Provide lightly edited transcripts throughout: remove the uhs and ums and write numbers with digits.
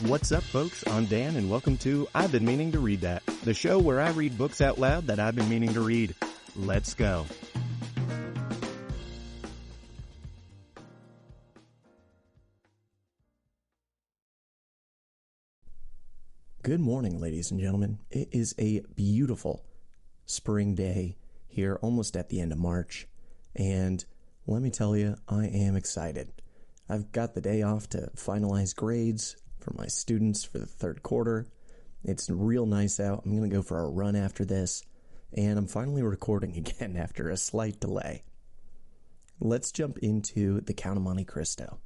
What's up, folks? I'm Dan, and welcome to I've Been Meaning to Read That, the show where I read books out loud that I've been meaning to read. Let's go. Good morning, ladies and gentlemen. It is a beautiful spring day here, almost at the end of March, and let me tell you, I am excited. I've got the day off to finalize grades for my students for the third quarter. It's real nice out. I'm going to go for a run after this, and I'm finally recording again after a slight delay. Let's jump into The Count of Monte Cristo.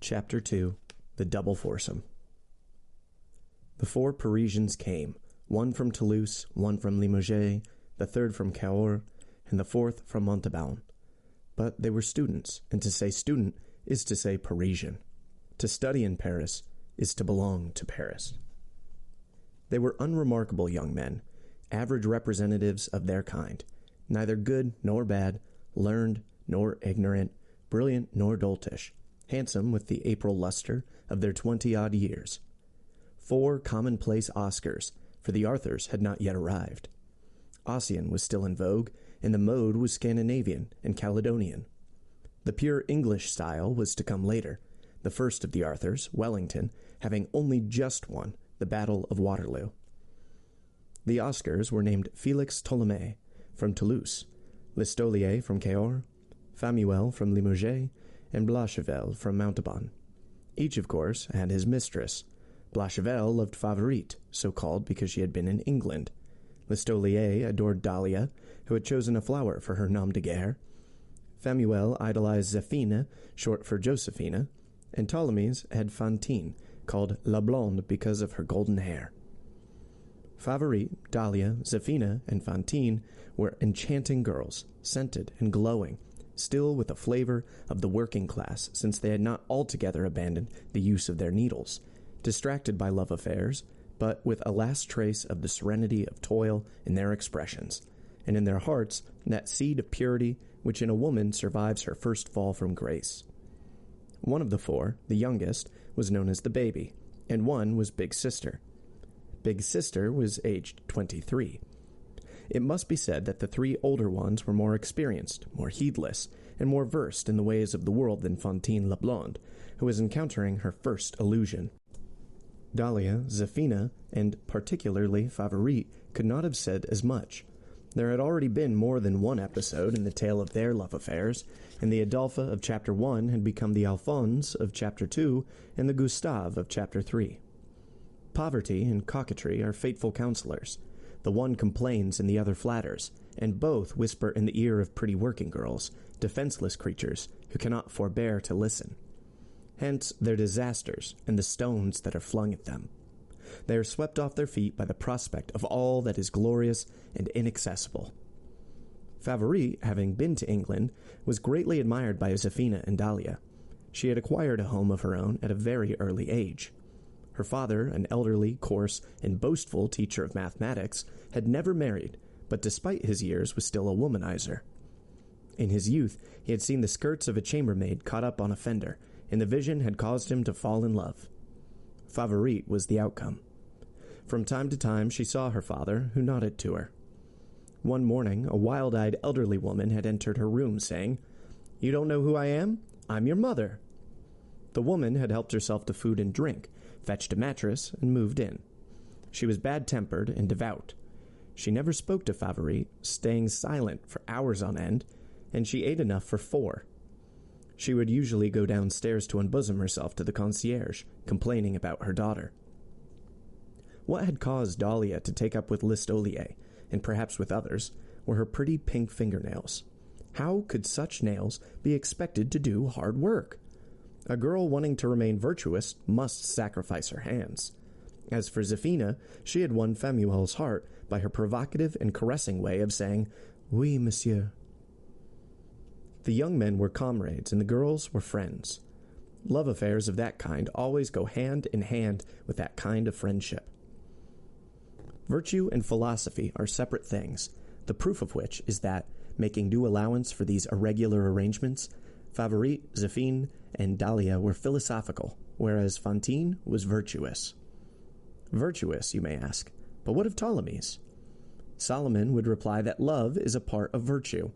Chapter 2, The Double Foursome. The 4 Parisians came, one from Toulouse, one from Limoges, the third from Cahors, and the fourth from Montauban. But they were students, and to say student is to say Parisian. To study in Paris is to belong to Paris. They were unremarkable young men, average representatives of their kind, neither good nor bad, learned nor ignorant, brilliant nor doltish, handsome with the April luster of their 20-odd years. 4 commonplace Oscars, for the Arthurs had not yet arrived. Ossian was still in vogue, and the mode was Scandinavian and Caledonian. The pure English style was to come later, the first of the Arthurs, Wellington, having only just won the Battle of Waterloo. The Oscars were named Félix Tholomyès from Toulouse, Listolier from Cahors, Famuel from Limoges, and Blachevelle from Montauban. Each, of course, had his mistress. Blachevelle loved Favourite, so called because she had been in England. Listolier adored Dahlia, who had chosen a flower for her nom de guerre. Famuel idolized Zéphine, short for Josephina, and Ptolemy's had Fantine, called La Blonde because of her golden hair. Favourite, Dahlia, Zéphine, and Fantine were enchanting girls, scented and glowing, still with a flavor of the working class, since they had not altogether abandoned the use of their needles, distracted by love affairs, but with a last trace of the serenity of toil in their expressions, and in their hearts that seed of purity which in a woman survives her first fall from grace. One of the 4, the youngest, was known as the baby, and one was Big Sister. Big Sister was aged 23. It must be said that the 3 older ones were more experienced, more heedless, and more versed in the ways of the world than Fantine la Blonde, who was encountering her first illusion. Dahlia, Zéphine, and particularly Favourite could not have said as much. There had already been more than one episode in the tale of their love affairs, and the Adolphe of Chapter 1 had become the Alphonse of Chapter 2 and the Gustave of Chapter 3. Poverty and coquetry are faithful counselors. The one complains and the other flatters, and both whisper in the ear of pretty working girls, defenseless creatures who cannot forbear to listen. Hence their disasters and the stones that are flung at them. They are swept off their feet by the prospect of all that is glorious and inaccessible. Favourite, having been to England, was greatly admired by Zéphine and Dahlia. She had acquired a home of her own at a very early age. Her father, an elderly, coarse, and boastful teacher of mathematics, had never married, but despite his years was still a womanizer. In his youth, he had seen the skirts of a chambermaid caught up on a fender, and the vision had caused him to fall in love. Favourite was the outcome. From time to time she saw her father, who nodded to her. One morning, a wild-eyed elderly woman had entered her room, saying, "You don't know who I am? I'm your mother." The woman had helped herself to food and drink, fetched a mattress, and moved in. She was bad-tempered and devout. She never spoke to Favourite, staying silent for hours on end, and she ate enough for 4. She would usually go downstairs to unbosom herself to the concierge, complaining about her daughter. What had caused Dahlia to take up with Listolier, and perhaps with others, were her pretty pink fingernails. How could such nails be expected to do hard work? A girl wanting to remain virtuous must sacrifice her hands. As for Zéphine, she had won Famuel's heart by her provocative and caressing way of saying, "Oui, monsieur." The young men were comrades, and the girls were friends. Love affairs of that kind always go hand in hand with that kind of friendship. Virtue and philosophy are separate things, the proof of which is that, making due allowance for these irregular arrangements, Favourite, Zéphine, and Dahlia were philosophical, whereas Fantine was virtuous. Virtuous, you may ask, but what of Ptolemy's? Solomon would reply that love is a part of virtue.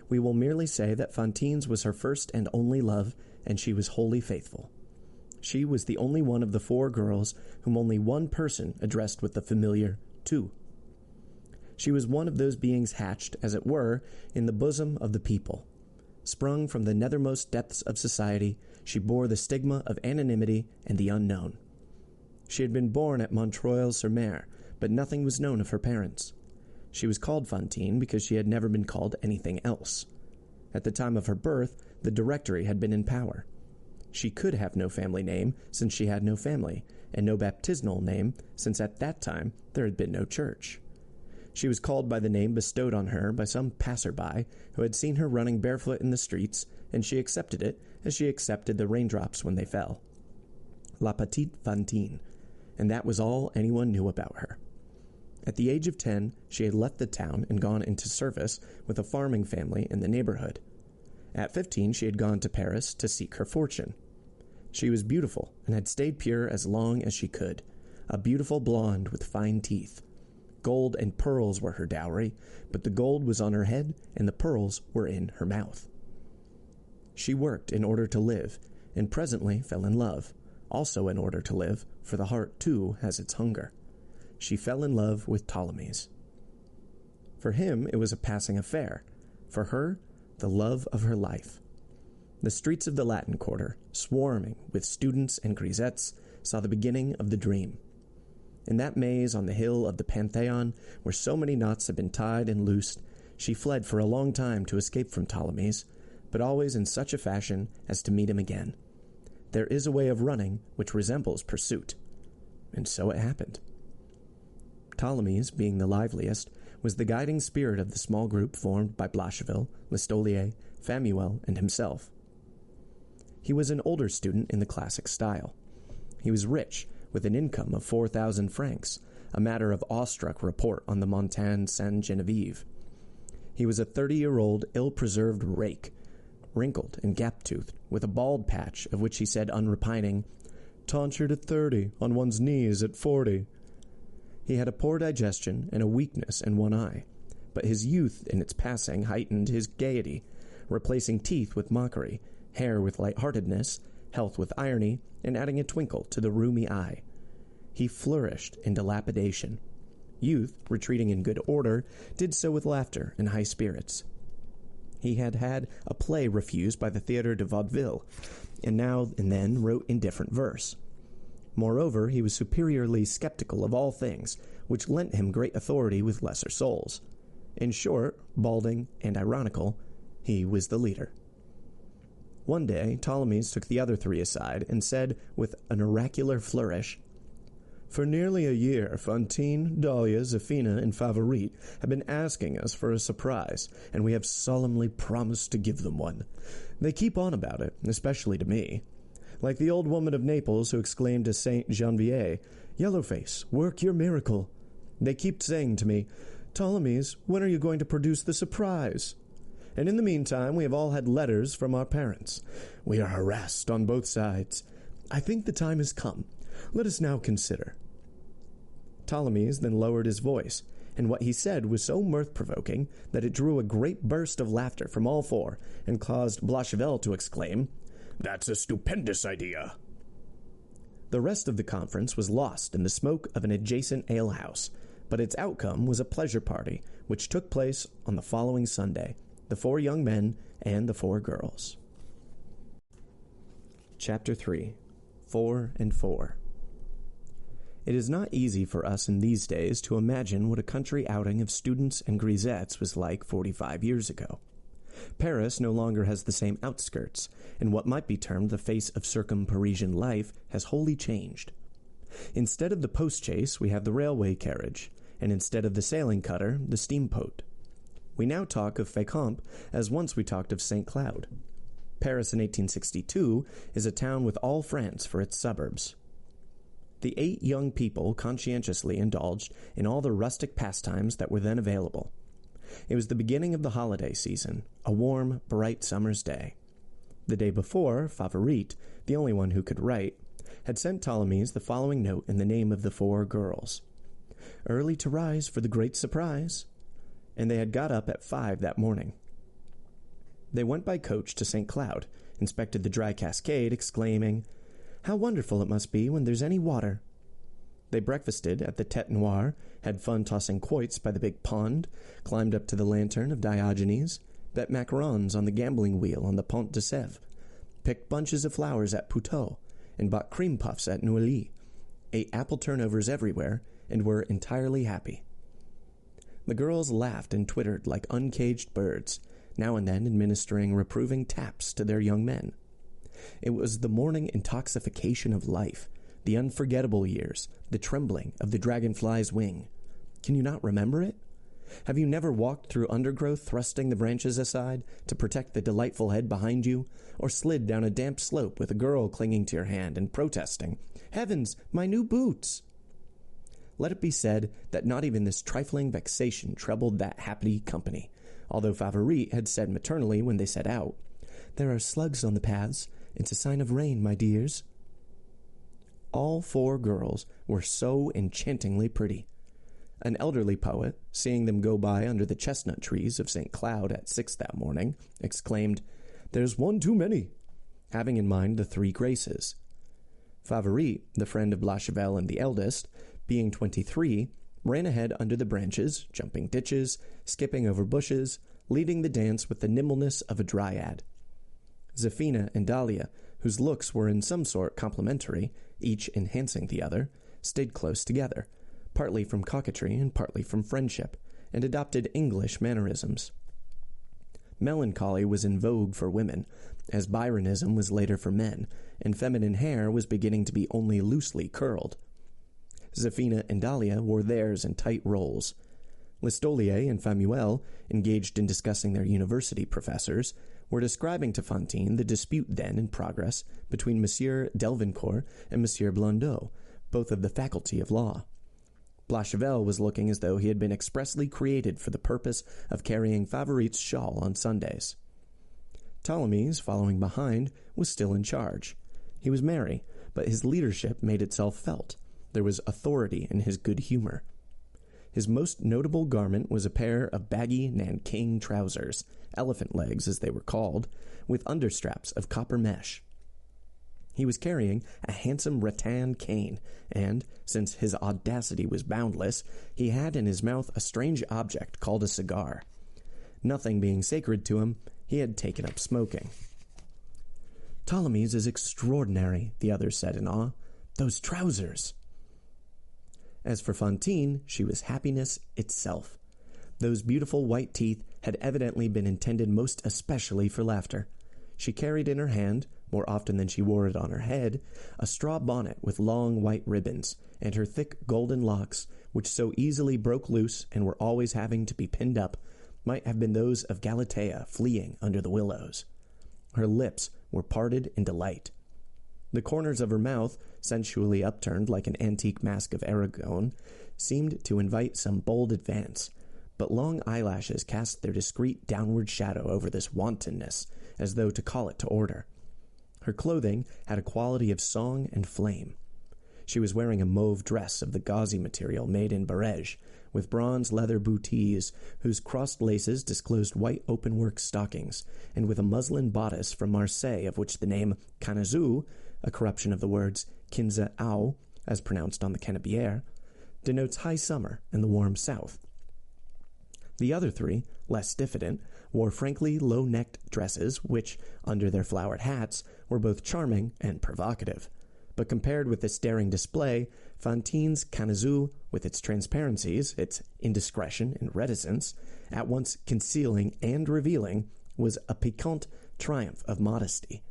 We will merely say that Fantine's was her first and only love, and she was wholly faithful. She was the only one of the 4 girls whom only one person addressed with the familiar tu. She was one of those beings hatched, as it were, in the bosom of the people. Sprung from the nethermost depths of society, she bore the stigma of anonymity and the unknown. She had been born at Montreuil-sur-Mer, but nothing was known of her parents. She was called Fantine because she had never been called anything else. At the time of her birth, the Directory had been in power. She could have no family name, since she had no family, and no baptismal name, since at that time there had been no church. She was called by the name bestowed on her by some passer-by who had seen her running barefoot in the streets, and she accepted it as she accepted the raindrops when they fell. La Petite Fantine, and that was all anyone knew about her. At the age of 10, she had left the town and gone into service with a farming family in the neighborhood. At 15, she had gone to Paris to seek her fortune. She was beautiful and had stayed pure as long as she could, a beautiful blonde with fine teeth. Gold and pearls were her dowry, but the gold was on her head and the pearls were in her mouth. She worked in order to live, and presently fell in love, also in order to live, for the heart too has its hunger. She fell in love with Ptolemy's. For him it was a passing affair, for her the love of her life. The streets of the Latin Quarter, swarming with students and grisettes, saw the beginning of the dream. In that maze on the hill of the Pantheon, where so many knots had been tied and loosed, she fled for a long time to escape from Ptolemy's, but always in such a fashion as to meet him again. There is a way of running which resembles pursuit. And so it happened. Ptolemy's, being the liveliest, was the guiding spirit of the small group formed by Blachevelle, Listolier, Famuel, and himself. He was an older student in the classic style. He was rich, with an income of 4,000 francs, a matter of awestruck report on the Montagne Sainte-Geneviève. He was a 30-year-old, ill-preserved rake, wrinkled and gap-toothed, with a bald patch of which he said unrepining, "Tonsured at 30, on one's knees at 40. He had a poor digestion and a weakness in one eye, but his youth in its passing heightened his gaiety, replacing teeth with mockery, hair with lightheartedness, health with irony, and adding a twinkle to the rheumy eye. He flourished in dilapidation. Youth, retreating in good order, did so with laughter and high spirits. He had had a play refused by the Theatre de Vaudeville, and now and then wrote indifferent verse. Moreover, he was superiorly skeptical of all things, which lent him great authority with lesser souls. In short, balding and ironical, he was the leader. One day, Ptolemy's took the other 3 aside and said, with an oracular flourish, "For nearly a year, Fantine, Dahlia, Zéphina, and Favourite have been asking us for a surprise, and we have solemnly promised to give them one. They keep on about it, especially to me. Like the old woman of Naples who exclaimed to Saint Geneviève, 'Yellowface, work your miracle.' They keep saying to me, 'Ptolemy's, when are you going to produce the surprise?' And in the meantime, we have all had letters from our parents. We are harassed on both sides. I think the time has come. Let us now consider." Ptolemy's then lowered his voice, and what he said was so mirth-provoking that it drew a great burst of laughter from all 4, and caused Blachevelle to exclaim, "That's a stupendous idea." The rest of the conference was lost in the smoke of an adjacent alehouse, but its outcome was a pleasure party, which took place on the following Sunday, the 4 young men and the 4 girls. Chapter 3. 4 and 4. It is not easy for us in these days to imagine what a country outing of students and grisettes was like 45 years ago. Paris no longer has the same outskirts, and what might be termed the face of circum-Parisian life has wholly changed. Instead of the post-chaise, we have the railway carriage, and instead of the sailing cutter, the steamboat. We now talk of Fécamp as once we talked of St. Cloud. Paris in 1862 is a town with all France for its suburbs. The 8 young people conscientiously indulged in all the rustic pastimes that were then available. It was the beginning of the holiday season, a warm, bright summer's day. The day before, Favourite, the only one who could write, had sent Ptolemies the following note in the name of the 4 girls. Early to rise for the great surprise. And they had got up at 5 that morning. They went by coach to St. Cloud, inspected the dry cascade, exclaiming, "How wonderful it must be when there's any water." They breakfasted at the Tête Noire, had fun tossing quoits by the big pond, climbed up to the lantern of Diogenes, bet macarons on the gambling wheel on the Pont de Sèvres, picked bunches of flowers at Puteaux, and bought cream puffs at Neuilly, ate apple turnovers everywhere, and were entirely happy. The girls laughed and twittered like uncaged birds, now and then administering reproving taps to their young men. It was the morning intoxication of life, the unforgettable years, the trembling of the dragonfly's wing. Can you not remember it? Have you never walked through undergrowth thrusting the branches aside to protect the delightful head behind you, or slid down a damp slope with a girl clinging to your hand and protesting, "Heavens, my new boots!" Let it be said that not even this trifling vexation troubled that happy company, although Favourite had said maternally when they set out, "There are slugs on the paths. It's a sign of rain, my dears." All 4 girls were so enchantingly pretty. An elderly poet, seeing them go by under the chestnut trees of St. Cloud at 6 that morning, exclaimed, "There's one too many," having in mind the 3 graces. Favourite, the friend of Blachevelle and the eldest, being 23, ran ahead under the branches, jumping ditches, skipping over bushes, leading the dance with the nimbleness of a dryad. Zéphina and Dahlia, whose looks were in some sort complementary, each enhancing the other, stayed close together, partly from coquetry and partly from friendship, and adopted English mannerisms. Melancholy was in vogue for women, as Byronism was later for men, and feminine hair was beginning to be only loosely curled. Zéphina and Dahlia wore theirs in tight rolls. Listolier and Famuel, engaged in discussing their university professors, were describing to Fantine the dispute then in progress between Monsieur Delvincourt and Monsieur Blondeau, both of the faculty of law. Blachevelle was looking as though he had been expressly created for the purpose of carrying Favourite's shawl on Sundays. Ptolemies, following behind, was still in charge. He was merry, but his leadership made itself felt. There was authority in his good humor. His most notable garment was a pair of baggy Nanking trousers, elephant legs as they were called, with understraps of copper mesh. He was carrying a handsome rattan cane, and, since his audacity was boundless, he had in his mouth a strange object called a cigar. Nothing being sacred to him, he had taken up smoking. "Ptolemies is extraordinary," the others said in awe. "Those trousers!" As for Fantine, she was happiness itself. Those beautiful white teeth had evidently been intended most especially for laughter. She carried in her hand, more often than she wore it on her head, a straw bonnet with long white ribbons, and her thick golden locks, which so easily broke loose and were always having to be pinned up, might have been those of Galatea fleeing under the willows. Her lips were parted in delight. The corners of her mouth, sensually upturned like an antique mask of Aragon, seemed to invite some bold advance, but long eyelashes cast their discreet downward shadow over this wantonness, as though to call it to order. Her clothing had a quality of song and flame. She was wearing a mauve dress of the gauzy material made in Barège, with bronze leather bootees whose crossed laces disclosed white open-work stockings, and with a muslin bodice from Marseille of which the name Canezou, a corruption of the words quinze au, as pronounced on the Canebière, denotes high summer in the warm south. The other 3, less diffident, wore frankly low-necked dresses which, under their flowered hats, were both charming and provocative. But compared with this daring display, Fantine's Canezou, with its transparencies, its indiscretion and reticence, at once concealing and revealing, was a piquant triumph of modesty.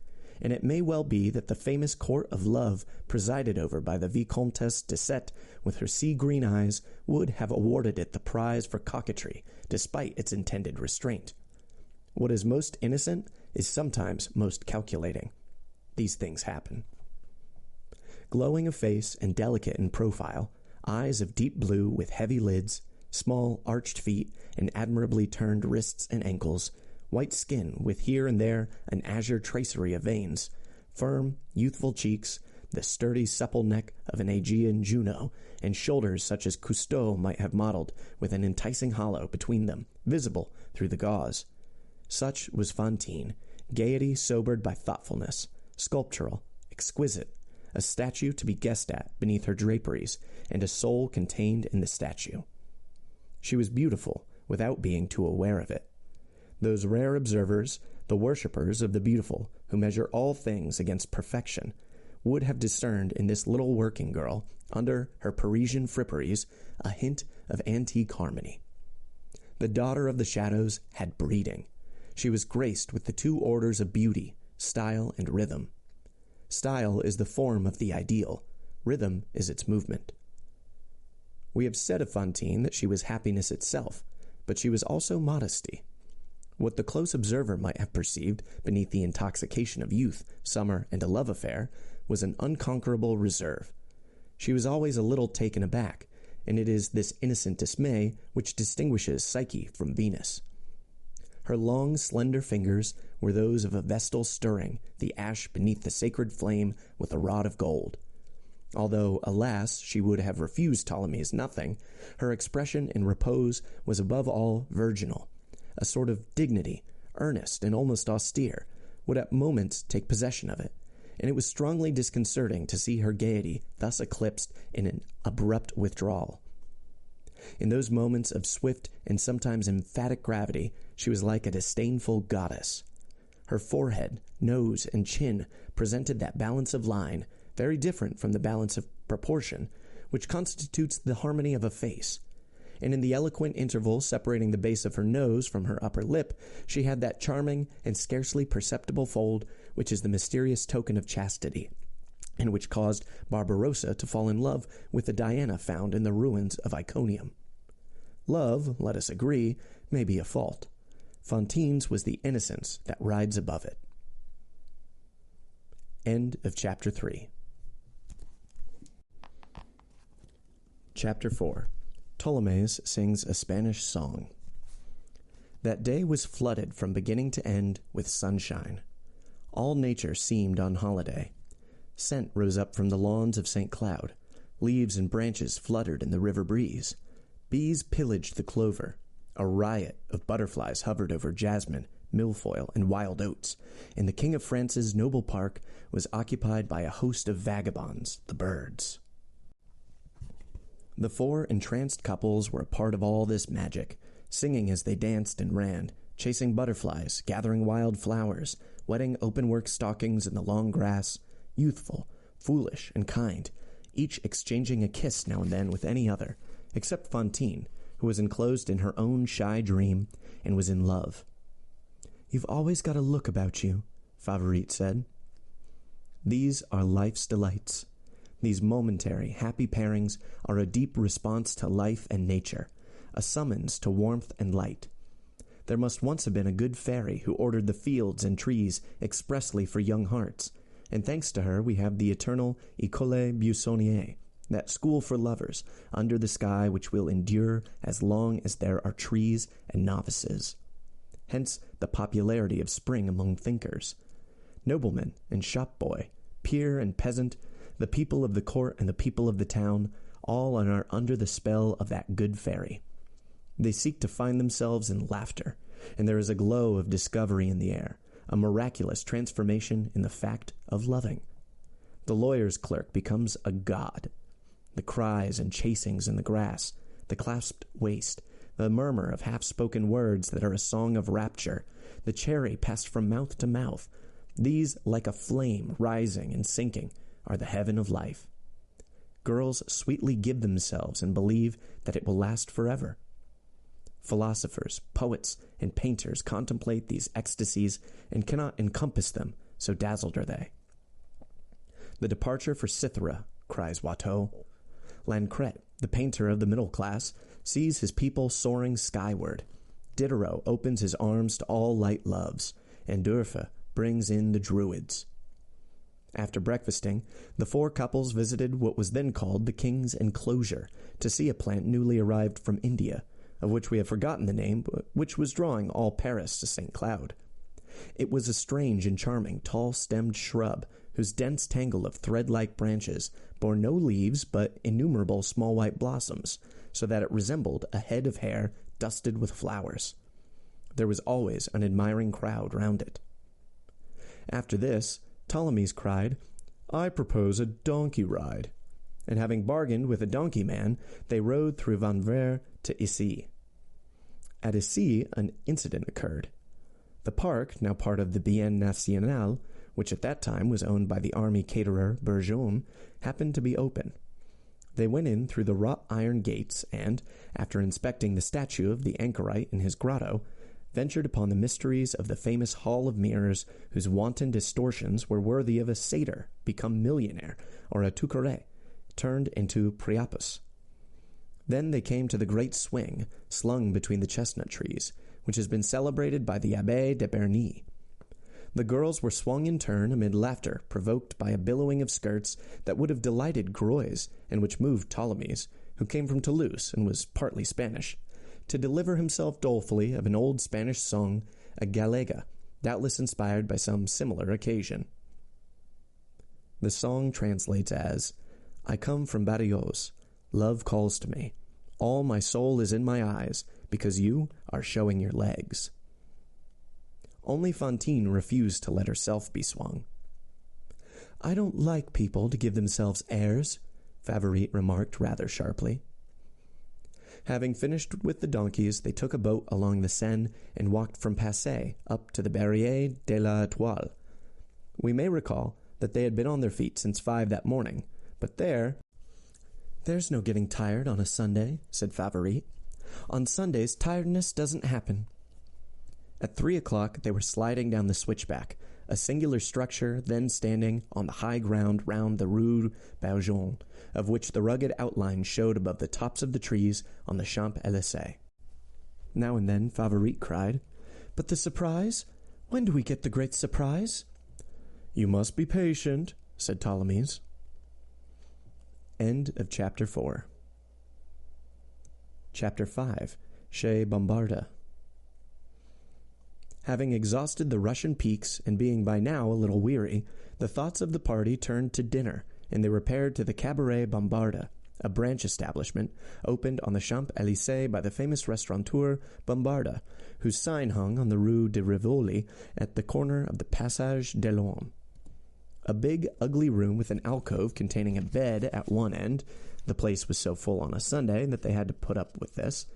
And it may well be that the famous court of love presided over by the Vicomtesse de Sète, with her sea-green eyes, would have awarded it the prize for coquetry, despite its intended restraint. What is most innocent is sometimes most calculating. These things happen. Glowing of face and delicate in profile, eyes of deep blue with heavy lids, small arched feet, and admirably turned wrists and ankles, white skin with here and there an azure tracery of veins, firm, youthful cheeks, the sturdy, supple neck of an Aegean Juno, and shoulders such as Cousteau might have modeled, with an enticing hollow between them, visible through the gauze. Such was Fantine, gaiety sobered by thoughtfulness, sculptural, exquisite, a statue to be guessed at beneath her draperies, and a soul contained in the statue. She was beautiful without being too aware of it. Those rare observers, the worshippers of the beautiful, who measure all things against perfection, would have discerned in this little working girl, under her Parisian fripperies, a hint of antique harmony. The daughter of the shadows had breeding. She was graced with the two orders of beauty, style and rhythm. Style is the form of the ideal. Rhythm is its movement. We have said of Fantine that she was happiness itself, but she was also modesty. What the close observer might have perceived beneath the intoxication of youth, summer, and a love affair was an unconquerable reserve. She was always a little taken aback, and it is this innocent dismay which distinguishes Psyche from Venus. Her long, slender fingers were those of a vestal stirring the ash beneath the sacred flame with a rod of gold. Although, alas, she would have refused Ptolemy's nothing, her expression in repose was above all virginal. A sort of dignity, earnest and almost austere, would at moments take possession of it, and it was strongly disconcerting to see her gaiety thus eclipsed in an abrupt withdrawal. In those moments of swift and sometimes emphatic gravity, she was like a disdainful goddess. Her forehead, nose, and chin presented that balance of line, very different from the balance of proportion, which constitutes the harmony of a face. And in the eloquent interval separating the base of her nose from her upper lip, she had that charming and scarcely perceptible fold which is the mysterious token of chastity, and which caused Barbarossa to fall in love with the Diana found in the ruins of Iconium. Love, let us agree, may be a fault. Fantine's was the innocence that rides above it. End of Chapter 3. Chapter 4. Ptolemais sings a Spanish song. That day was flooded from beginning to end with sunshine. All nature seemed on holiday. Scent rose up from the lawns of St. Cloud. Leaves and branches fluttered in the river breeze. Bees pillaged the clover. A riot of butterflies hovered over jasmine, milfoil, and wild oats, and the King of France's noble park was occupied by a host of vagabonds, the birds. The four entranced couples were a part of all this magic, singing as they danced and ran, chasing butterflies, gathering wild flowers, wetting open-work stockings in the long grass, youthful, foolish, and kind, each exchanging a kiss now and then with any other, except Fantine, who was enclosed in her own shy dream and was in love. "You've always got a look about you," Favourite said. These are life's delights. These momentary, happy pairings are a deep response to life and nature, a summons to warmth and light. There must once have been a good fairy who ordered the fields and trees expressly for young hearts, and thanks to her we have the eternal École Buissonnière, that school for lovers, under the sky which will endure as long as there are trees and novices. Hence the popularity of spring among thinkers. Nobleman and shop-boy, peer and peasant, the people of the court and the people of the town, all are under the spell of that good fairy. They seek to find themselves in laughter, and there is a glow of discovery in the air, a miraculous transformation in the fact of loving. The lawyer's clerk becomes a god. The cries and chasings in the grass, the clasped waist, the murmur of half-spoken words that are a song of rapture, the cherry passed from mouth to mouth, these, like a flame rising and sinking, are the heaven of life. Girls sweetly give themselves and believe that it will last forever. Philosophers, poets, and painters contemplate these ecstasies and cannot encompass them, so dazzled are they. The departure for Cythera, cries Watteau. Lancret, the painter of the middle class, sees his people soaring skyward. Diderot opens his arms to all light loves, and D'Urfé brings in the Druids. After breakfasting, the four couples visited what was then called the King's Enclosure, to see a plant newly arrived from India, of which we have forgotten the name, but which was drawing all Paris to St. Cloud. It was a strange and charming tall-stemmed shrub, whose dense tangle of thread-like branches bore no leaves but innumerable small white blossoms, so that it resembled a head of hair dusted with flowers. There was always an admiring crowd round it. After this, Ptolemy's cried, "I propose a donkey ride." And having bargained with a donkey man, they rode through Vanvres to Issy. At Issy, an incident occurred. The park, now part of the Bien National, which at that time was owned by the army caterer Bourgeon, happened to be open. They went in through the wrought iron gates and, after inspecting the statue of the anchorite in his grotto, ventured upon the mysteries of the famous Hall of Mirrors, whose wanton distortions were worthy of a satyr become millionaire, or a Touqueret turned into Priapus. Then they came to the great swing, slung between the chestnut trees, which has been celebrated by the Abbé de Bernis. The girls were swung in turn amid laughter provoked by a billowing of skirts that would have delighted Groys, and which moved Ptolemy's, who came from Toulouse and was partly Spanish, to deliver himself dolefully of an old Spanish song, a gallega, doubtless inspired by some similar occasion. The song translates as, "I come from Badajoz. Love calls to me. All my soul is in my eyes, because you are showing your legs." Only Fantine refused to let herself be swung. "I don't like people to give themselves airs," Favourite remarked rather sharply. Having finished with the donkeys, they took a boat along the Seine and walked from Passy up to the Barrière de la Étoile. We may recall that they had been on their feet since 5 that morning, but "There's no getting tired on a Sunday," said Favourite. "On Sundays, tiredness doesn't happen." At 3 o'clock they were sliding down the switchback, a singular structure then standing on the high ground round the Rue Bourgeon, of which the rugged outline showed above the tops of the trees on the Champs-Élysées. Now and then Favourite cried, "But the surprise? When do we get the great surprise?" "You must be patient," said Ptolemy's. End of Chapter 4. Chapter 5. Chez Bombarda. Having exhausted the Russian peaks, and being by now a little weary, the thoughts of the party turned to dinner, and they repaired to the Cabaret Bombarda, a branch establishment opened on the Champs-Élysées by the famous restaurateur Bombarda, whose sign hung on the Rue de Rivoli at the corner of the Passage de l'Homme. A big, ugly room with an alcove containing a bed at one end. The place was so full on a Sunday that they had to put up with this.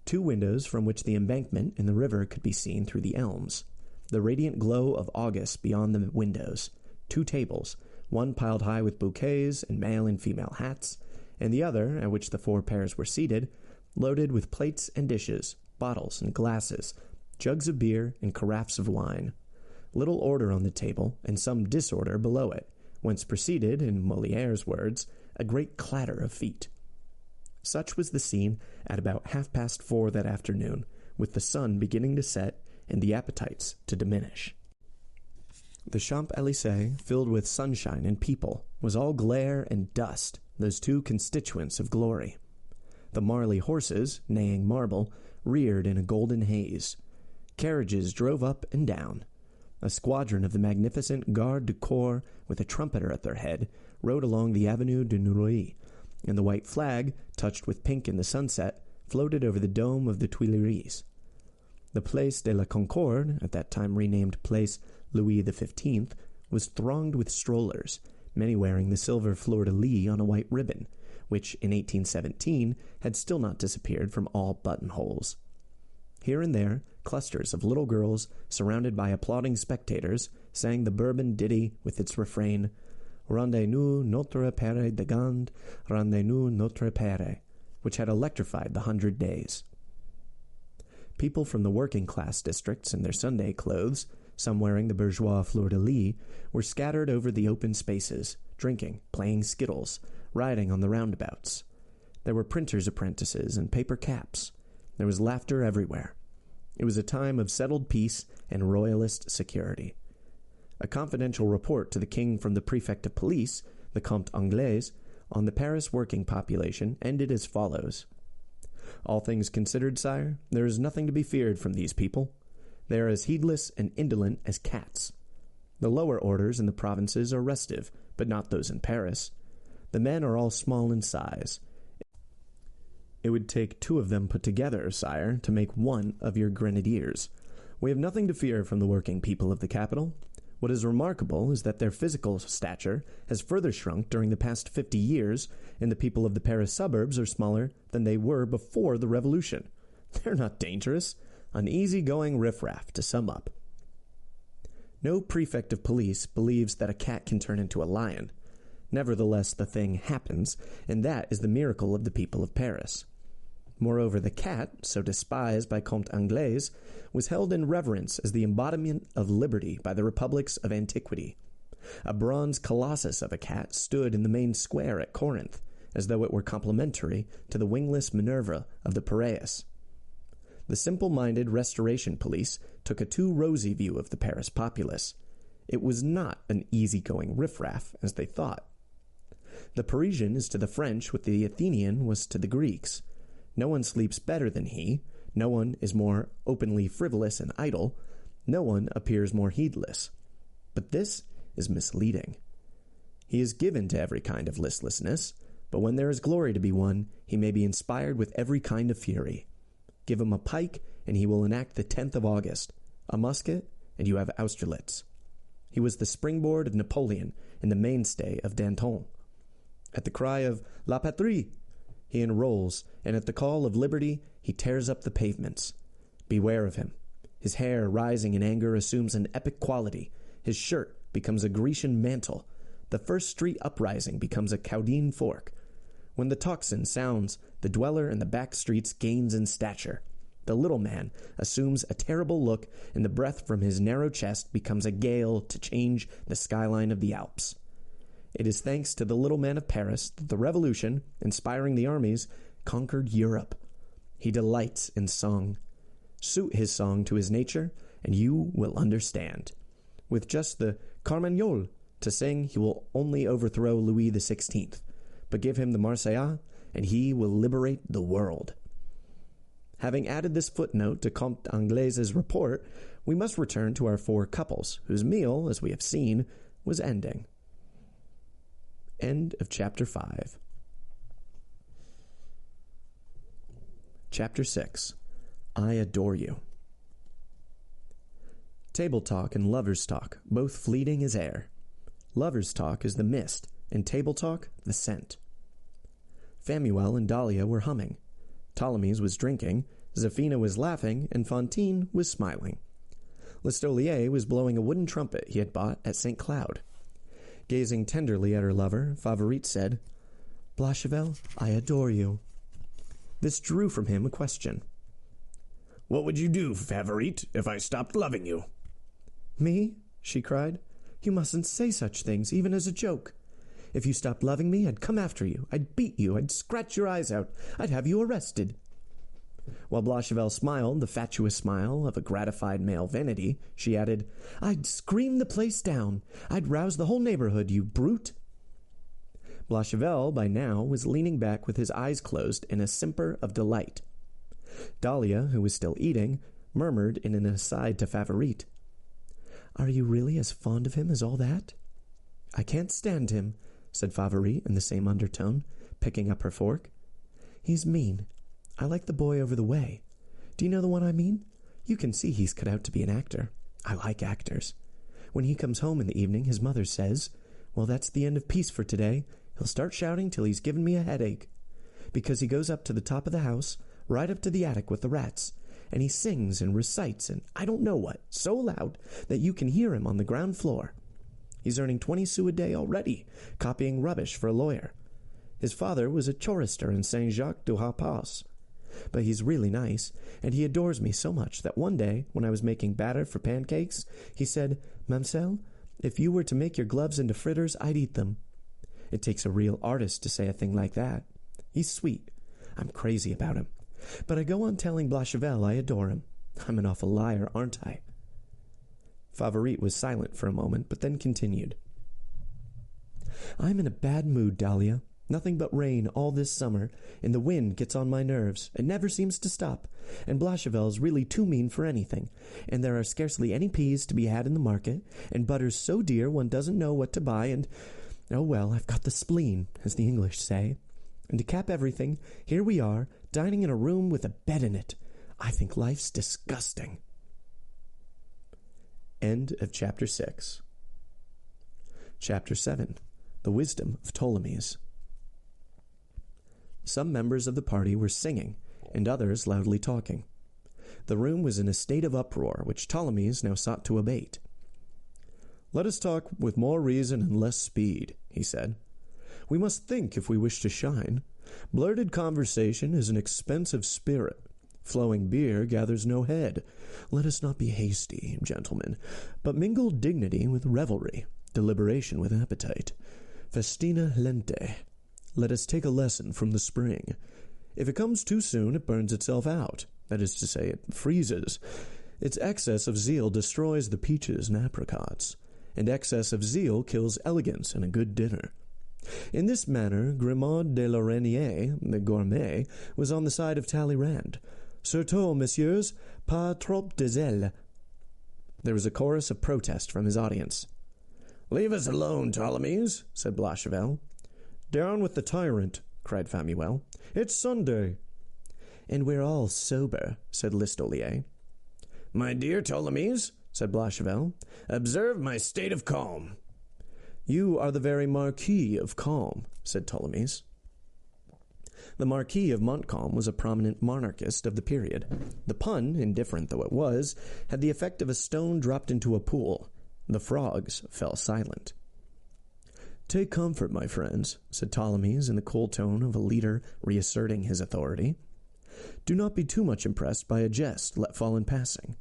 2 windows from which the embankment and the river could be seen through the elms. The radiant glow of August beyond the windows. 2 tables, one piled high with bouquets and male and female hats, and the other, at which the 4 pairs were seated, loaded with plates and dishes, bottles and glasses, jugs of beer and carafes of wine. Little order on the table, and some disorder below it, whence proceeded, in Molière's words, a great clatter of feet. Such was the scene at about 4:30 that afternoon, with the sun beginning to set and the appetites to diminish. The Champs-Élysées, filled with sunshine and people, was all glare and dust, those 2 constituents of glory. The Marly horses, neighing marble, reared in a golden haze. Carriages drove up and down. A squadron of the magnificent Garde du Corps, with a trumpeter at their head, rode along the Avenue de Neuilly, and the white flag, touched with pink in the sunset, floated over the dome of the Tuileries. The Place de la Concorde, at that time renamed Place Louis XV, was thronged with strollers, many wearing the silver fleur-de-lis on a white ribbon, which in 1817 had still not disappeared from all buttonholes. Here and there, clusters of little girls, surrounded by applauding spectators, sang the Bourbon ditty with its refrain, "Rendez-nous notre père de Gand, rendez-nous notre père," which had electrified the 100 Days. People from the working-class districts in their Sunday clothes, some wearing the bourgeois fleur-de-lis, were scattered over the open spaces, drinking, playing skittles, riding on the roundabouts. There were printers' apprentices and paper caps. There was laughter everywhere. It was a time of settled peace and royalist security. A confidential report to the king from the prefect of police, the Comte Anglais, on the Paris working population ended as follows. All things considered, sire, there is nothing to be feared from these people. They are as heedless and indolent as cats. The lower orders in the provinces are restive, but not those in Paris. The men are all small in size. It would take 2 of them put together, sire, to make one of your grenadiers. We have nothing to fear from the working people of the capital. What is remarkable is that their physical stature has further shrunk during the past 50 years, and the people of the Paris suburbs are smaller than they were before the revolution. They're not dangerous. An easy-going riffraff, to sum up. No prefect of police believes that a cat can turn into a lion. Nevertheless, the thing happens, and that is the miracle of the people of Paris. Moreover, the cat, so despised by Comte Anglès, was held in reverence as the embodiment of liberty by the republics of antiquity. A bronze colossus of a cat stood in the main square at Corinth, as though it were complementary to the wingless Minerva of the Piraeus. The simple-minded Restoration police took a too rosy view of the Paris populace. It was not an easy-going riffraff, as they thought. The Parisian is to the French what the Athenian was to the Greeks. No one sleeps better than he, no one is more openly frivolous and idle, no one appears more heedless. But this is misleading. He is given to every kind of listlessness, but when there is glory to be won, he may be inspired with every kind of fury. Give him a pike, and he will enact the 10th of August, a musket, and you have Austerlitz. He was the springboard of Napoleon and the mainstay of Danton. At the cry of La Patrie, he enrolls, and at the call of liberty, he tears up the pavements. Beware of him. His hair, rising in anger, assumes an epic quality. His shirt becomes a Grecian mantle. The first street uprising becomes a Caudine fork. When the tocsin sounds, the dweller in the back streets gains in stature. The little man assumes a terrible look, and the breath from his narrow chest becomes a gale to change the skyline of the Alps. It is thanks to the little man of Paris that the Revolution, inspiring the armies, conquered Europe. He delights in song. Suit his song to his nature, and you will understand. With just the Carmagnole to sing, he will only overthrow Louis XVI. But give him the Marseillaise, and he will liberate the world. Having added this footnote to Comte Anglès's report, we must return to our 4 couples, whose meal, as we have seen, was ending. End of Chapter 5. Chapter 6. I Adore You. Table talk and lovers' talk, both fleeting as air. Lovers' talk is the mist, and table talk the scent. Famuel and Dahlia were humming. Ptolemy's was drinking, Zéphina was laughing, and Fantine was smiling. Listolier was blowing a wooden trumpet he had bought at St. Cloud. Gazing tenderly at her lover, Favourite said, "Blachevelle, I adore you." This drew from him a question. "What would you do, Favourite, if I stopped loving you?" "Me?" she cried. "You mustn't say such things, even as a joke. If you stopped loving me, I'd come after you. I'd beat you. I'd scratch your eyes out. I'd have you arrested." While Blachevelle smiled the fatuous smile of a gratified male vanity, she added, "I'd scream the place down. I'd rouse the whole neighborhood, you brute." Blachevelle, by now, was leaning back with his eyes closed in a simper of delight. Dahlia, who was still eating, murmured in an aside to Favourite, "Are you really as fond of him as all that?" "I can't stand him," said Favourite in the same undertone, picking up her fork. "He's mean. I like the boy over the way. Do you know the one I mean? You can see he's cut out to be an actor. I like actors. When he comes home in the evening, his mother says, 'Well, that's the end of peace for today. He'll start shouting till he's given me a headache.' Because he goes up to the top of the house, right up to the attic with the rats, and he sings and recites and I don't know what, so loud that you can hear him on the ground floor. He's earning 20 sous a day already, copying rubbish for a lawyer. His father was a chorister in Saint-Jacques-du-Haut-Pas. But he's really nice, and he adores me so much that one day, when I was making batter for pancakes, he said, 'Mamselle, if you were to make your gloves into fritters, I'd eat them.' It takes a real artist to say a thing like that. He's sweet. I'm crazy about him. But I go on telling Blachevelle I adore him. I'm an awful liar, aren't I?" Favourite was silent for a moment, but then continued. "I'm in a bad mood, Dahlia. Nothing but rain all this summer, and the wind gets on my nerves. It never seems to stop, and Blachevel's really too mean for anything, and there are scarcely any peas to be had in the market, and butter's so dear one doesn't know what to buy, and, oh well, I've got the spleen, as the English say. And to cap everything, here we are, dining in a room with a bed in it. I think life's disgusting. End of Chapter 6. Chapter 7. The Wisdom of Ptolemies. Some members of the party were singing, and others loudly talking. The room was in a state of uproar, which Ptolemies now sought to abate. "Let us talk with more reason and less speed," he said. "We must think if we wish to shine. Blurted conversation is an expensive spirit. Flowing beer gathers no head. Let us not be hasty, gentlemen, but mingle dignity with revelry, deliberation with appetite. Festina lente. Let us take a lesson from the spring. If it comes too soon, it burns itself out. That is to say, it freezes. Its excess of zeal destroys the peaches and apricots, and excess of zeal kills elegance and a good dinner. In this manner, Grimaud de la Reynière, the gourmet, was on the side of Talleyrand. Surtout, messieurs, pas trop de zèle." There was a chorus of protest from his audience. "Leave us alone, Ptolemies," said Blachevel. "Down with the tyrant," cried Famuel. "It's Sunday." "And we're all sober," said Listolier. "My dear Ptolemies," said Blachevel, "observe my state of calm." "You are the very Marquis of Calm," said Ptolemies. The Marquis of Montcalm was a prominent monarchist of the period. The pun, indifferent though it was, had the effect of a stone dropped into a pool. The frogs fell silent. "Take comfort, my friends," said Ptolemies in the cool tone of a leader reasserting his authority. "Do not be too much impressed by a jest let fall in passing.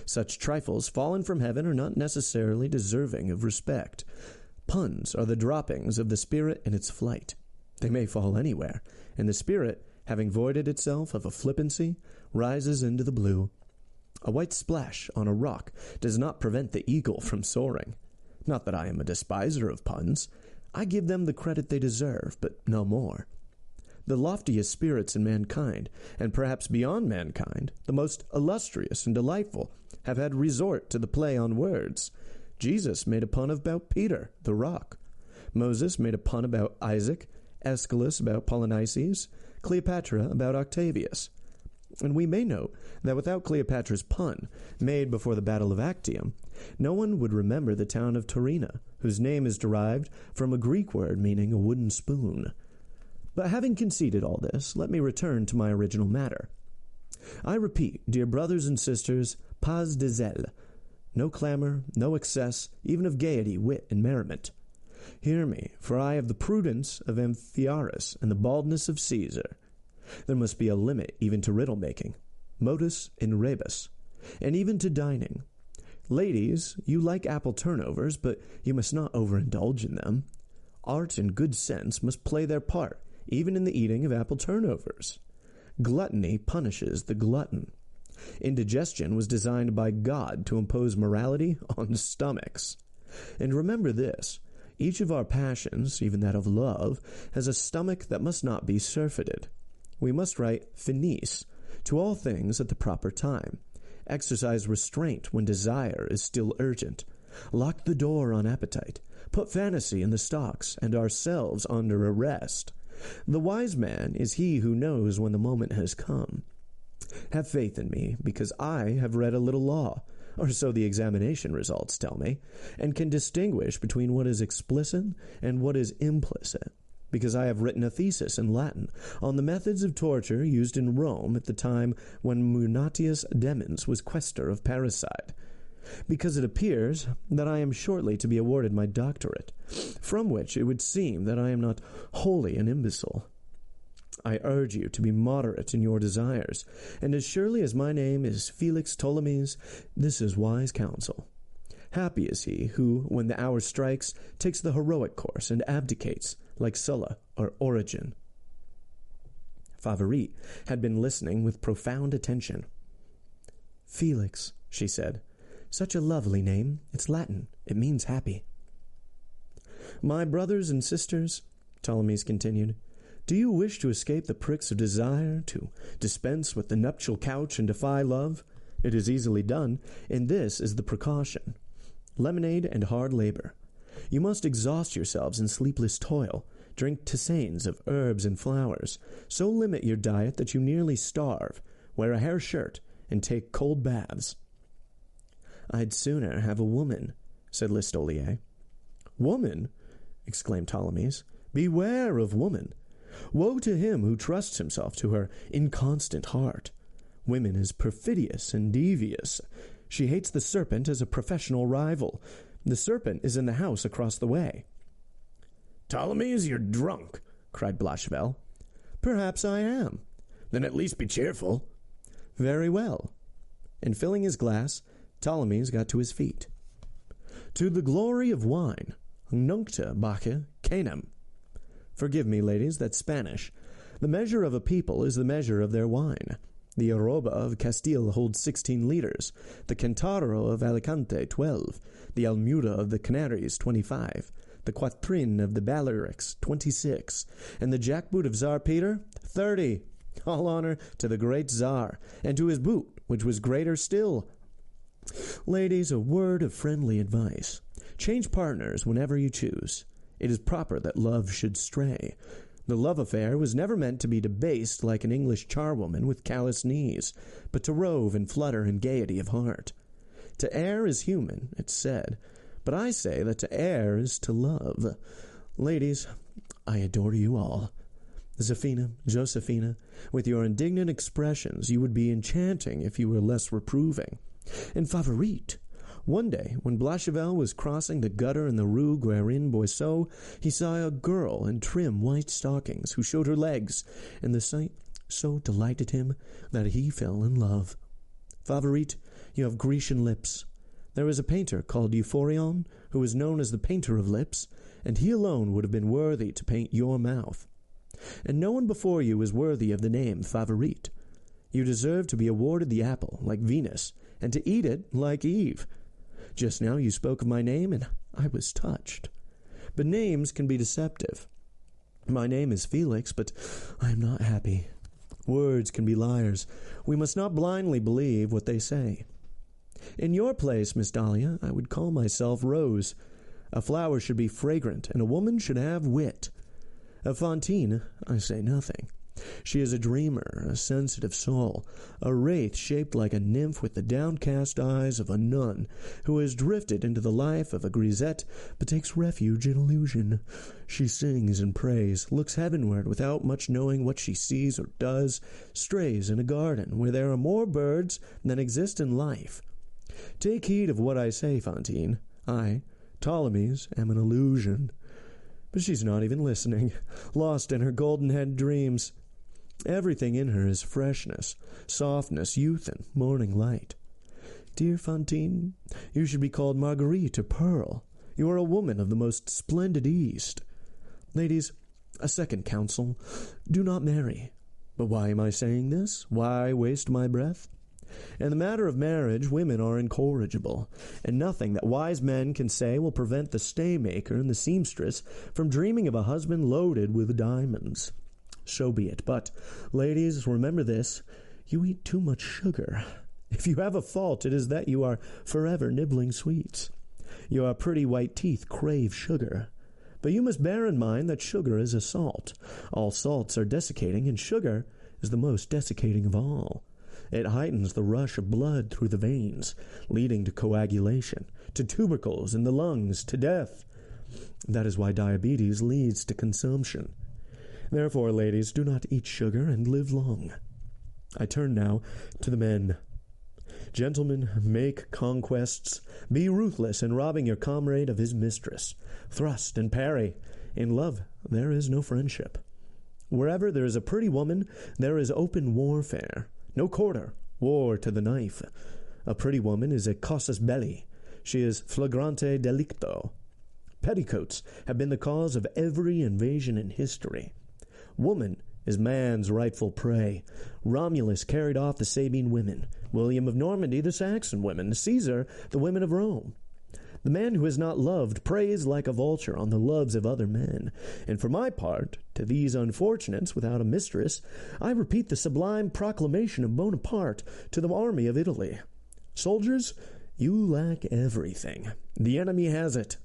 Such trifles fallen from heaven are not necessarily deserving of respect. Puns are the droppings of the spirit in its flight. They may fall anywhere, and the spirit, having voided itself of a flippancy, rises into the blue. A white splash on a rock does not prevent the eagle from soaring. Not that I am a despiser of puns. I give them the credit they deserve, but no more. The loftiest spirits in mankind, and perhaps beyond mankind, the most illustrious and delightful, have had resort to the play on words. Jesus made a pun about Peter, the rock. Moses made a pun about Isaac, Aeschylus about Polynices, Cleopatra about Octavius. And we may note that without Cleopatra's pun, made before the Battle of Actium, no one would remember the town of Torina, whose name is derived from a Greek word meaning a wooden spoon. But having conceded all this, let me return to my original matter. I repeat, dear brothers and sisters, pas de zèle. No clamor, no excess, even of gaiety, wit, and merriment. Hear me, for I have the prudence of Amphiaraus and the baldness of Caesar. There must be a limit even to riddle-making, modus in rebus, and even to dining. Ladies, you like apple turnovers, but you must not overindulge in them. Art and good sense must play their part, even in the eating of apple turnovers. Gluttony punishes the glutton. Indigestion was designed by God to impose morality on stomachs. And remember this, each of our passions, even that of love, has a stomach that must not be surfeited. We must write finis to all things at the proper time. Exercise restraint when desire is still urgent. Lock the door on appetite. Put fantasy in the stocks and ourselves under arrest. The wise man is he who knows when the moment has come. Have faith in me, because I have read a little law, or so the examination results tell me, and can distinguish between what is explicit and what is implicit, because I have written a thesis in Latin on the methods of torture used in Rome at the time when Munatius Demens was quaestor of parricide, because it appears that I am shortly to be awarded my doctorate, from which it would seem that I am not wholly an imbecile. I urge you to be moderate in your desires, and as surely as my name is Felix Ptolemies, this is wise counsel. Happy is he who, when the hour strikes, takes the heroic course and abdicates, like Sulla or Origen. Favourite had been listening with profound attention. "Felix," she said, "such a lovely name. It's Latin. It means happy." "My brothers and sisters, Ptolemy's continued. Do you wish to escape the pricks of desire, to dispense with the nuptial couch and defy love? It is easily done, and this is the precaution. Lemonade and hard labor. You must exhaust yourselves in sleepless toil, drink tisanes of herbs and flowers, so limit your diet that you nearly starve, wear a hair shirt, and take cold baths. I'd sooner have a woman, said Listolier. Woman? Exclaimed Ptolemy's. Beware of woman. Woe to him who trusts himself to her inconstant heart. Woman is perfidious and devious. She hates the serpent as a professional rival. The serpent is in the house across the way. Ptolemy's, you're drunk, cried Blachevelle. Perhaps I am. Then at least be cheerful. Very well. And filling his glass, Ptolemy's got to his feet. To the glory of wine, nuncta Bacche canem. Forgive me, ladies, that's Spanish. The measure of a people is the measure of their wine. The arroba of Castile holds 16 liters, the Cantaro of Alicante 12, the Almuda of the Canaries 25, the Quatrin of the Balearics 26, and the jackboot of Tsar Peter 30. All honor to the great Tsar, and to his boot, which was greater still. Ladies, a word of friendly advice. Change partners whenever you choose. It is proper that love should stray. The love affair was never meant to be debased like an English charwoman with callous knees, but to rove and flutter in gaiety of heart. To err is human, it's said, but I say that to err is to love. Ladies, I adore you all. Zefina, Josephina, with your indignant expressions you would be enchanting if you were less reproving. And Favourite, one day, when Blachevelle was crossing the gutter in the Rue Guérin-Boisseau, he saw a girl in trim white stockings who showed her legs, and the sight so delighted him that he fell in love. Favourite, you have Grecian lips. There is a painter called Euphorion, who is known as the painter of lips, and he alone would have been worthy to paint your mouth. And no one before you is worthy of the name Favourite. You deserve to be awarded the apple, like Venus, and to eat it, like Eve. Just now you spoke of my name, and I was touched. But names can be deceptive. My name is Felix, but I am not happy. Words can be liars. We must not blindly believe what they say. In your place, Miss Dahlia, I would call myself Rose. A flower should be fragrant, and a woman should have wit. Of Fantine, I say nothing. She is a dreamer, a sensitive soul, a wraith shaped like a nymph with the downcast eyes of a nun, who has drifted into the life of a grisette, but takes refuge in illusion. She sings and prays, looks heavenward without much knowing what she sees or does, strays in a garden where there are more birds than exist in life. Take heed of what I say, Fantine. I, Ptolemy's, am an illusion. But she's not even listening, lost in her golden-head dreams. Everything in her is freshness, softness, youth, and morning light. Dear Fantine, you should be called Marguerite or Pearl. You are a woman of the most splendid East. Ladies, a second counsel, do not marry. But why am I saying this? Why waste my breath? In the matter of marriage, women are incorrigible, and nothing that wise men can say will prevent the stay-maker and the seamstress from dreaming of a husband loaded with diamonds. So be it. But, ladies, remember this. You eat too much sugar. If you have a fault, it is that you are forever nibbling sweets. Your pretty white teeth crave sugar. But you must bear in mind that sugar is a salt. All salts are desiccating, and sugar is the most desiccating of all. It heightens the rush of blood through the veins, leading to coagulation, to tubercles in the lungs, to death. That is why diabetes leads to consumption. Therefore, ladies, do not eat sugar and live long. I turn now to the men. Gentlemen, make conquests. Be ruthless in robbing your comrade of his mistress. Thrust and parry. In love, there is no friendship. Wherever there is a pretty woman, there is open warfare. No quarter, war to the knife. A pretty woman is a casus belli. She is flagrante delicto. Petticoats have been the cause of every invasion in history. Woman is man's rightful prey. Romulus carried off the Sabine women, William of Normandy the Saxon women, Caesar the women of Rome. The man who has not loved preys like a vulture on the loves of other men. And for my part, to these unfortunates without a mistress, I repeat the sublime proclamation of Bonaparte to the army of Italy. Soldiers, you lack everything. The enemy has it.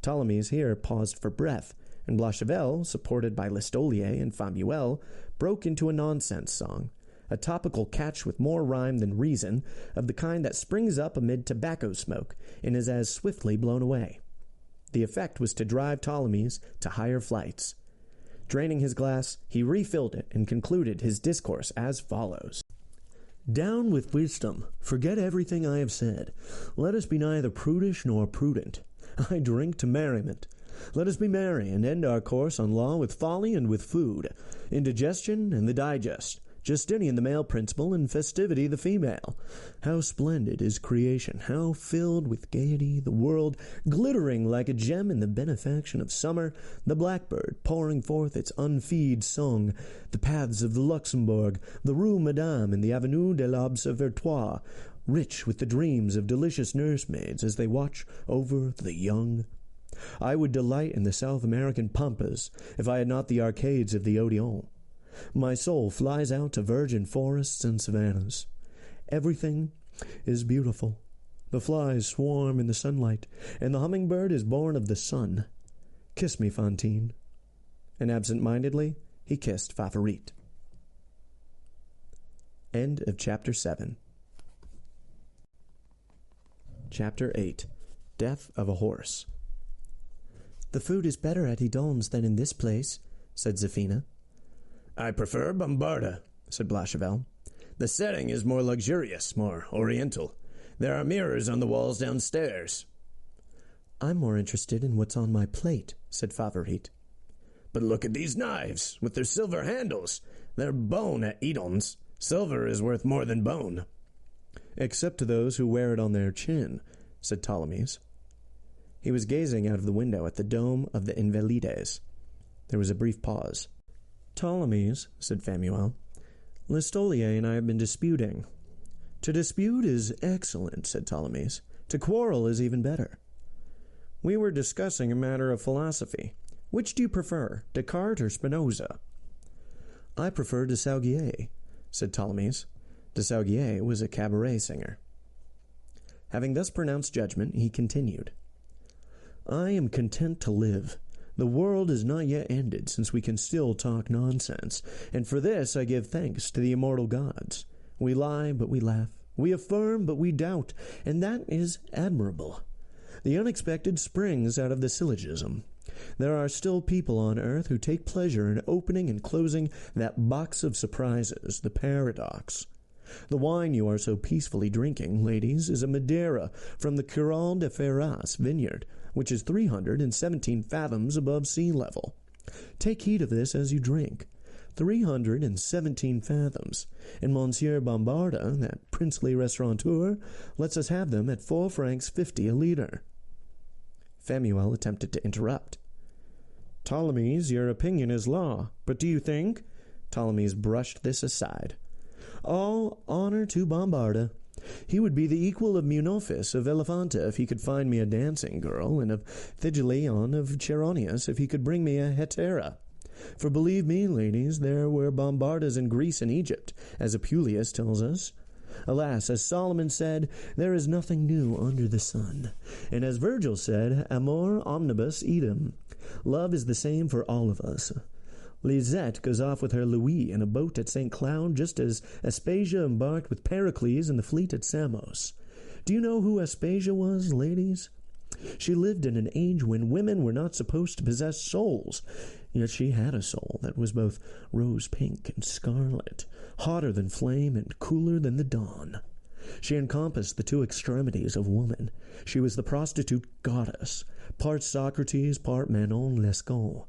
Ptolemy's here paused for breath, and Blachevelle, supported by Listolier and Famuel, broke into a nonsense song, a topical catch with more rhyme than reason, of the kind that springs up amid tobacco smoke and is as swiftly blown away. The effect was to drive Ptolemy's to higher flights. Draining his glass, he refilled it and concluded his discourse as follows. Down with wisdom. Forget everything I have said. Let us be neither prudish nor prudent. I drink to merriment. Let us be merry and end our course on law with folly and with food, indigestion and the digest, Justinian the male principle, and festivity the female. How splendid is creation, how filled with gaiety, the world glittering like a gem in the benefaction of summer, the blackbird pouring forth its unfeed song, the paths of the Luxembourg, the Rue Madame, and the Avenue de l'Observatoire, rich with the dreams of delicious nursemaids as they watch over the young. I would delight in the South American pampas if I had not the arcades of the Odeon. My soul flies out to virgin forests and savannas. Everything is beautiful. The flies swarm in the sunlight, and the hummingbird is born of the sun. Kiss me, Fantine. And absent-mindedly he kissed Favourite. End of Chapter 7. Chapter 8. Death of a Horse. The food is better at Edon's than in this place, said Zéphine. I prefer Bombarda, said Blachevelle. The setting is more luxurious, more oriental. There are mirrors on the walls downstairs. I'm more interested in what's on my plate, said Favourite. But look at these knives, with their silver handles. They're bone at Edon's. Silver is worth more than bone. Except to those who wear it on their chin, said Ptolemy's. He was gazing out of the window at the dome of the Invalides. There was a brief pause. Ptolemy's, said Famuel, Listolier and I have been disputing. To dispute is excellent, said Ptolemy's. To quarrel is even better. We were discussing a matter of philosophy. Which do you prefer, Descartes or Spinoza? I prefer de Saugier, said Ptolemy's. De Saugier was a cabaret singer. Having thus pronounced judgment, he continued. I am content to live. The world is not yet ended, since we can still talk nonsense, and for this I give thanks to the immortal gods. We lie, but we laugh. We affirm, but we doubt, and that is admirable. The unexpected springs out of the syllogism. There are still people on earth who take pleasure in opening and closing that box of surprises, the paradox. The wine you are so peacefully drinking, ladies, is a Madeira from the Cural de Ferraz vineyard, which is 317 fathoms above sea level. Take heed of this as you drink. 317 fathoms, and Monsieur Bombarda, that princely restaurateur, lets us have them at 4 francs 50 a litre. Famuel attempted to interrupt. Ptolemy's, your opinion is law, but do you think? Ptolemy's brushed this aside. All honor to Bombarda. He would be the equal of Munophis of Elephanta if he could find me a dancing girl, and of Thygelion of Chaeronius if he could bring me a hetera. For believe me, ladies, there were Bombardas in Greece and Egypt, as Apuleius tells us. Alas, as Solomon said, there is nothing new under the sun. And as Virgil said, amor omnibus idem. Love is the same for all of us. Lisette goes off with her Louis in a boat at St. Cloud, just as Aspasia embarked with Pericles in the fleet at Samos. Do you know who Aspasia was, ladies? She lived in an age when women were not supposed to possess souls, yet she had a soul that was both rose-pink and scarlet, hotter than flame and cooler than the dawn. She encompassed the two extremities of woman. She was the prostitute goddess, part Socrates, part Manon Lescaut.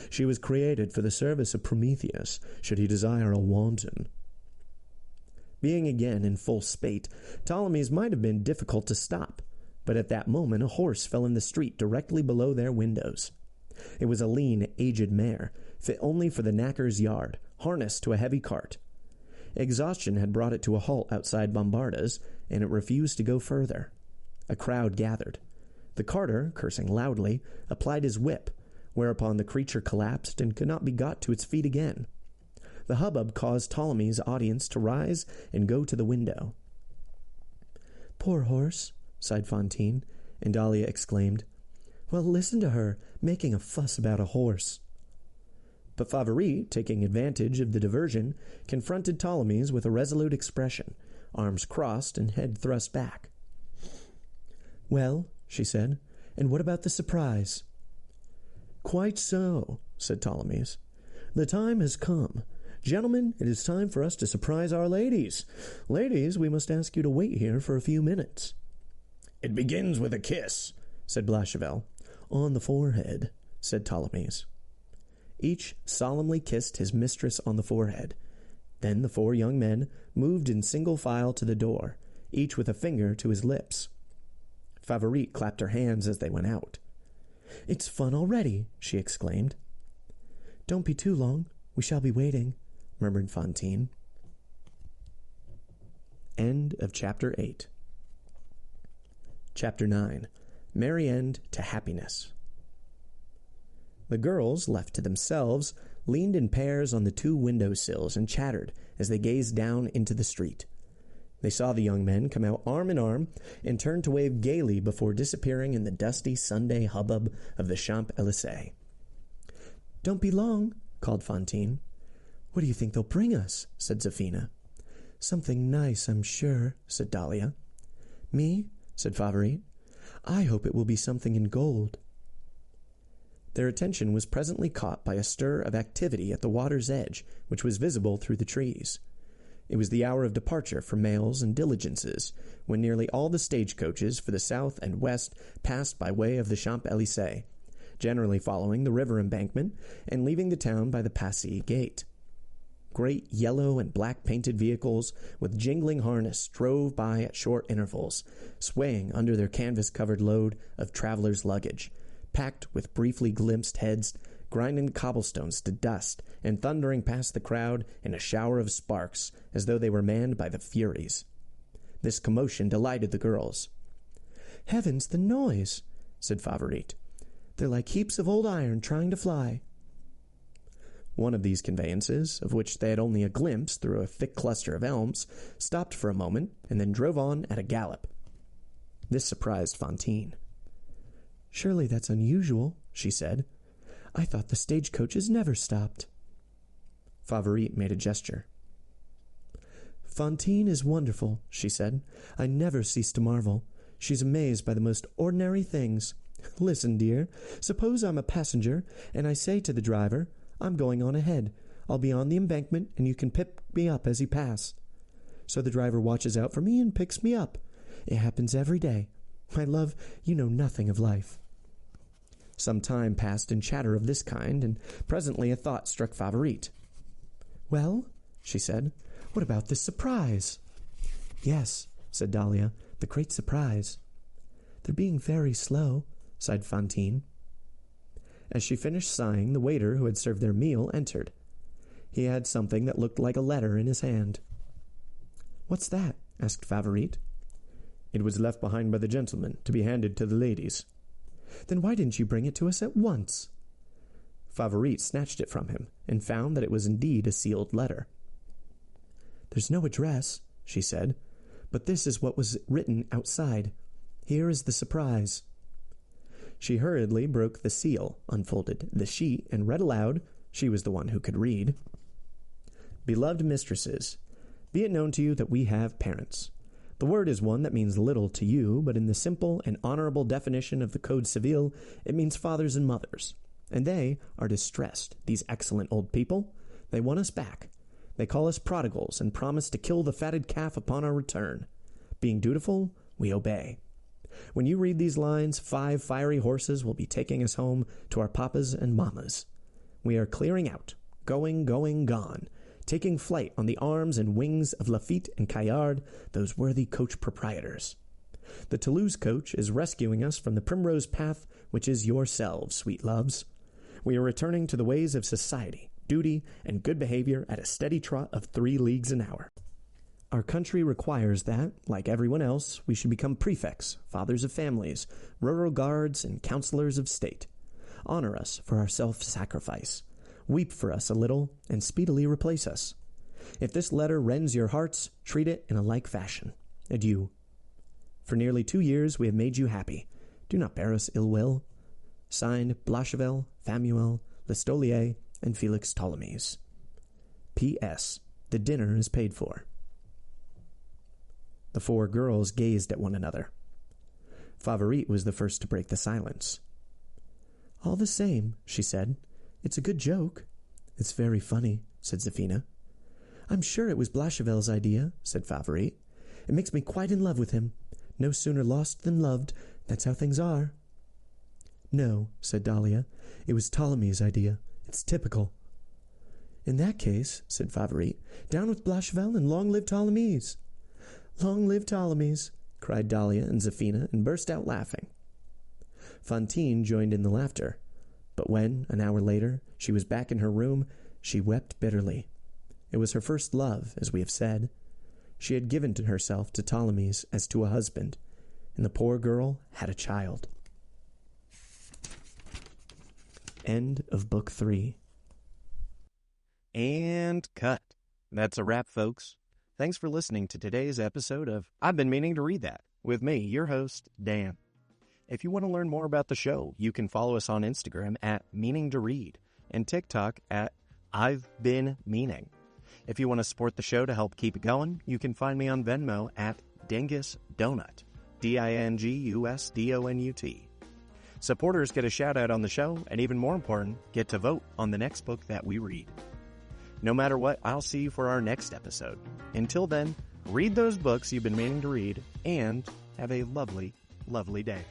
She was created for the service of Prometheus, should he desire a wanton. Being again in full spate, Ptolemy's might have been difficult to stop, but at that moment a horse fell in the street directly below their windows. It was a lean, aged mare, fit only for the knacker's yard, harnessed to a heavy cart. Exhaustion had brought it to a halt outside Bombarda's, and it refused to go further. A crowd gathered. The carter, cursing loudly, applied his whip, whereupon the creature collapsed and could not be got to its feet again. The hubbub caused Ptolemy's audience to rise and go to the window. "Poor horse," sighed Fantine, and Dahlia exclaimed, "Well, listen to her, making a fuss about a horse." But Favourite, taking advantage of the diversion, confronted Ptolemy's with a resolute expression, arms crossed and head thrust back. "Well," she said, "and what about the surprise?" "Quite so," said Ptolemy's. "The time has come. Gentlemen, it is time for us to surprise our ladies. Ladies, we must ask you to wait here for a few minutes." "It begins with a kiss," said Blachevelle. "On the forehead," said Ptolemy's. Each solemnly kissed his mistress on the forehead. Then the 4 young men moved in single file to the door, each with a finger to his lips. Favourite clapped her hands as they went out. "It's fun already," she exclaimed. "Don't be too long. We shall be waiting," murmured Fantine. End of Chapter 8. Chapter 9. Merry End to Happiness. The girls, left to themselves, leaned in pairs on the 2 window sills and chattered as they gazed down into the street. They saw the young men come out arm in arm and turn to wave gaily before disappearing in the dusty Sunday hubbub of the Champs-Élysées. "Don't be long," called Fantine. "What do you think they'll bring us?" said Zéphine. "Something nice, I'm sure," said Dahlia. "Me?" said Favourite. "I hope it will be something in gold." Their attention was presently caught by a stir of activity at the water's edge, which was visible through the trees. It was the hour of departure for mails and diligences, when nearly all the stagecoaches for the south and west passed by way of the Champs-Élysées, generally following the river embankment and leaving the town by the Passy gate. Great yellow and black painted vehicles with jingling harness drove by at short intervals, swaying under their canvas-covered load of travelers' luggage, packed with briefly glimpsed heads, grinding cobblestones to dust and thundering past the crowd in a shower of sparks as though they were manned by the Furies. This commotion delighted the girls. "Heavens, the noise!" said Favourite. "They're like heaps of old iron trying to fly." One of these conveyances, of which they had only a glimpse through a thick cluster of elms, stopped for a moment and then drove on at a gallop. This surprised Fantine. "Surely that's unusual," she said. "I thought the stagecoaches never stopped." Favourite made a gesture. "Fantine is wonderful," she said. "I never cease to marvel. She's amazed by the most ordinary things. Listen, dear, suppose I'm a passenger, and I say to the driver, 'I'm going on ahead. I'll be on the embankment, and you can pick me up as you pass.' So the driver watches out for me and picks me up. It happens every day. My love, you know nothing of life." Some time passed in chatter of this kind, and presently a thought struck Favourite. "Well," she said, "what about this surprise?" "Yes," said Dahlia, "the great surprise." "They're being very slow," sighed Fantine. As she finished sighing, the waiter who had served their meal entered. He had something that looked like a letter in his hand. "What's that?" asked Favourite. "It was left behind by the gentleman, to be handed to the ladies." "Then why didn't you bring it to us at once?" Favourite snatched it from him, and found that it was indeed a sealed letter. "There's no address," she said, "but this is what was written outside. Here is the surprise." She hurriedly broke the seal, unfolded the sheet, and read aloud. She was the one who could read. "Beloved mistresses, be it known to you that we have parents. The word is one that means little to you, but in the simple and honorable definition of the Code Civil, it means fathers and mothers. And they are distressed, these excellent old people. They want us back. They call us prodigals and promise to kill the fatted calf upon our return. Being dutiful, we obey. When you read these lines, 5 fiery horses will be taking us home to our papas and mammas. We are clearing out, going, gone, taking flight on the arms and wings of Lafitte and Caillard, those worthy coach proprietors. The Toulouse coach is rescuing us from the primrose path which is yourselves, sweet loves. We are returning to the ways of society, duty, and good behavior at a steady trot of 3 leagues an hour. Our country requires that, like everyone else, we should become prefects, fathers of families, rural guards, and counselors of state. Honor us for our self-sacrifice. Weep for us a little, and speedily replace us. If this letter rends your hearts, treat it in a like fashion. Adieu. For nearly 2 years we have made you happy. Do not bear us ill will. Signed, Blachevelle, Famuel, Listolier, and Felix Ptolemies. P.S. The dinner is paid for. The 4 girls gazed at one another. Favourite was the first to break the silence. "All the same," she said, "it's a good joke." "It's very funny," said Zefina. "I'm sure it was Blachevelle's idea," said Favourite. "It makes me quite in love with him. No sooner lost than loved. That's how things are." "No," said Dahlia. "It was Ptolemy's idea. It's typical." "In that case," said Favourite, "down with Blachevelle and long live Ptolemies." "Long live Ptolemies," cried Dahlia and Zefina, and burst out laughing. Fantine joined in the laughter, but when, an hour later, she was back in her room, she wept bitterly. It was her first love, as we have said. She had given herself to Ptolemies as to a husband, and the poor girl had a child. End of Book 3. And cut. That's a wrap, folks. Thanks for listening to today's episode of I've Been Meaning to Read That, with me, your host, Dan. If you want to learn more about the show, you can follow us on Instagram at Meaning to Read and TikTok at I've Been Meaning. If you want to support the show to help keep it going, you can find me on Venmo at Dingus Donut, DINGUSDONUT. Supporters get a shout-out on the show, and even more important, get to vote on the next book that we read. No matter what, I'll see you for our next episode. Until then, read those books you've been meaning to read, and have a lovely, lovely day.